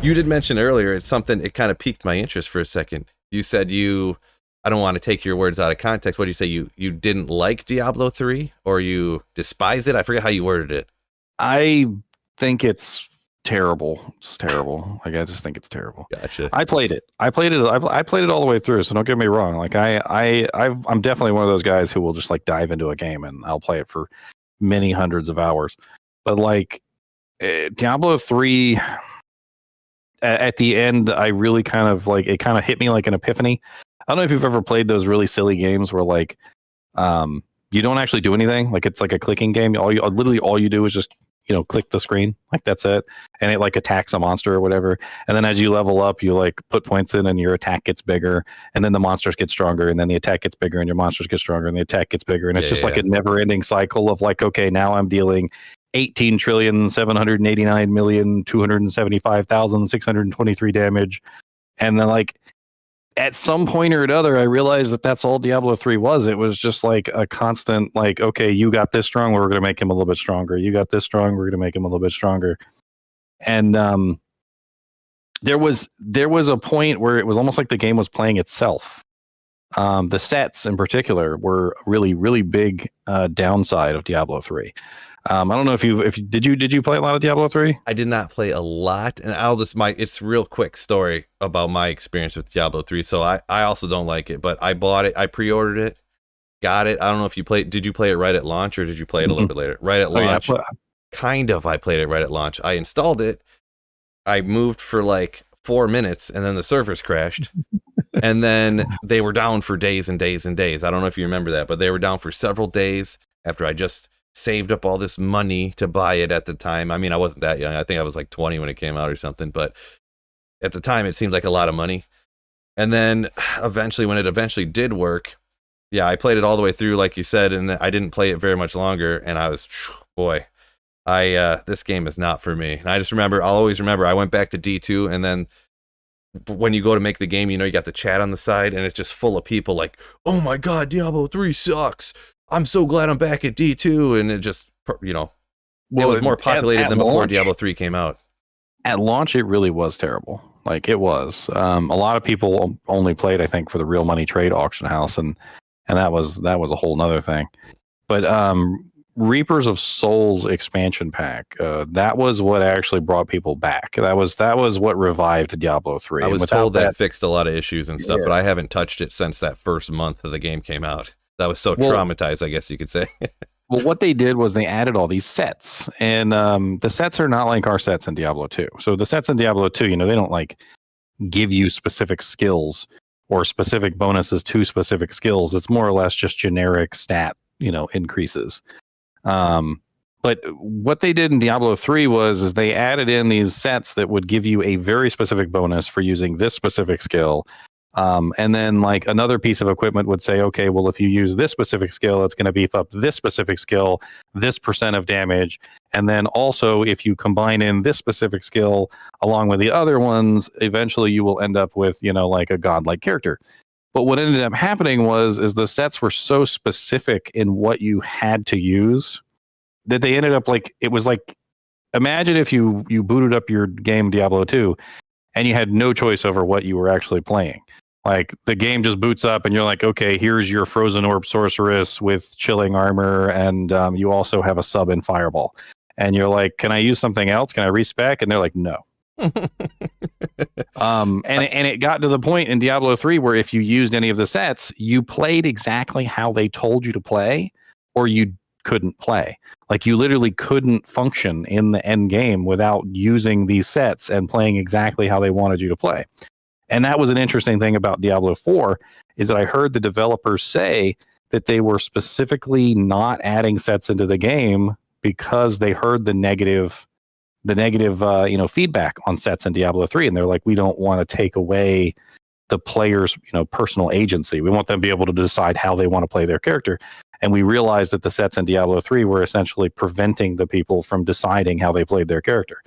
You did mention earlier, it's something, it kind of piqued my interest for a second. You said I don't want to take your words out of context. What do you say? You didn't like Diablo 3 or you despise it? I forget how you worded it. I think it's terrible. It's terrible. Like, I just think it's terrible. Gotcha. I played it. I played it all the way through. So don't get me wrong. Like I'm definitely one of those guys who will just like dive into a game and I'll play it for many hundreds of hours. But like Diablo 3, at the end, I really kind of like, it kind of hit me like an epiphany. I don't know if you've ever played those really silly games where like you don't actually do anything. Like it's like a clicking game. Literally all you do is just, click the screen. Like that's it. And it like attacks a monster or whatever. And then as you level up, you like put points in and your attack gets bigger. And then the monsters get stronger. And then the attack gets bigger and your monsters get stronger and the attack gets bigger. And it's just like a never ending cycle of like, okay, now I'm dealing 18,789,275,623 damage. And then like at some point or another, I realized that that's all Diablo 3 was. It was just like a constant, like, okay, you got this strong, we're going to make him a little bit stronger. You got this strong, we're going to make him a little bit stronger. And there was a point where it was almost like the game was playing itself. The sets in particular were really, really big downside of Diablo 3. I don't know if did you play a lot of Diablo 3? I did not play a lot, and it's real quick story about my experience with Diablo 3. So I also don't like it, but I bought it, I pre-ordered it, got it. I don't know if did you play it right at launch or did you play it a little bit later? Right at launch. Yeah, I played it right at launch. I installed it. I moved for like 4 minutes and then the servers crashed. And then they were down for days and days and days. I don't know if you remember that, but they were down for several days after I just saved up all this money to buy it at the time. I mean, I wasn't that young. I think I was like 20 when it came out or something, but at the time it seemed like a lot of money. And then eventually, when it eventually did work, yeah, I played it all the way through, like you said, and I didn't play it very much longer. And I was, boy, this game is not for me. And I'll always remember, I went back to D2, and then when you go to make the game, you got the chat on the side, and it's just full of people like, oh my God, Diablo 3 sucks. I'm so glad I'm back at D2. And it just, it was more populated than before Diablo 3 came out. At launch, it really was terrible. Like it was. A lot of people only played, I think, for the real money trade auction house, and that was a whole nother thing. But Reapers of Souls expansion pack, that was what actually brought people back. That was what revived Diablo 3. I was told that fixed a lot of issues and stuff, but I haven't touched it since that first month of the game came out. I was so traumatized, I guess you could say. Well, what they did was they added all these sets, and the sets are not like our sets in Diablo 2. So the sets in Diablo 2, they don't like give you specific skills or specific bonuses to specific skills. It's more or less just generic stat, increases. But what they did in Diablo 3 is they added in these sets that would give you a very specific bonus for using this specific skill. And then like another piece of equipment would say, okay, well, if you use this specific skill, it's going to beef up this specific skill, this % of damage. And then also if you combine in this specific skill along with the other ones, eventually you will end up with, like a godlike character. But what ended up happening is the sets were so specific in what you had to use that they ended up like, it was like, imagine if you booted up your game Diablo 2 and you had no choice over what you were actually playing. Like the game just boots up and you're like, okay, here's your Frozen Orb Sorceress with chilling armor. And you also have a sub in Fireball. And you're like, can I use something else? Can I respec? And they're like, no. And it got to the point in Diablo 3 where if you used any of the sets, you played exactly how they told you to play, or you couldn't play. Like you literally couldn't function in the end game without using these sets and playing exactly how they wanted you to play. And that was an interesting thing about Diablo 4 is that I heard the developers say that they were specifically not adding sets into the game because they heard the negative feedback on sets in Diablo 3, and they're like, we don't want to take away the player's personal agency. We want them to be able to decide how they want to play their character. And we realized that the sets in Diablo 3 were essentially preventing the people from deciding how they played their character,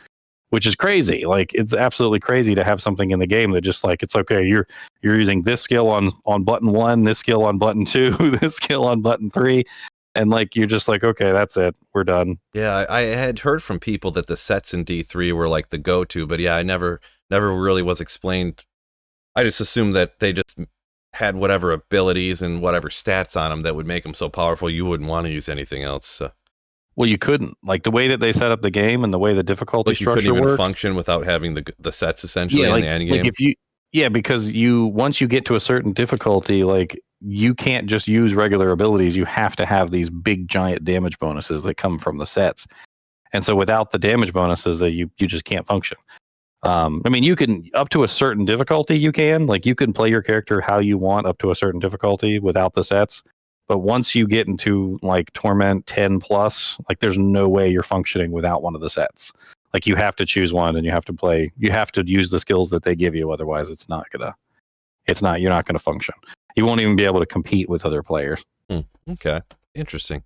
which is crazy. Like it's absolutely crazy to have something in the game that just like, it's okay, you're using this skill on button 1, this skill on button 2, this skill on button 3. and like you're just like, okay, that's it, we're done. Yeah, I had heard from people that the sets in D3 were like the go-to, but yeah, I never really was explained. I just assumed that they just had whatever abilities and whatever stats on them that would make them so powerful you wouldn't want to use anything else. So. Well, you couldn't, like the way that they set up the game and the way the difficulty Like you couldn't structure even worked. function without having the sets essentially in like, the end like game. if you, because you once you get to a certain difficulty, like you can't just use regular abilities. You have to have these big giant damage bonuses that come from the sets. And so without the damage bonuses, that you just can't function. I mean, you can up to a certain difficulty. You can play your character how you want up to a certain difficulty without the sets. But once you get into like Torment 10 plus, like there's no way you're functioning without one of the sets. Like you have to choose one, and you have to use the skills that they give you. Otherwise, you're not gonna function. You won't even be able to compete with other players. Okay, interesting.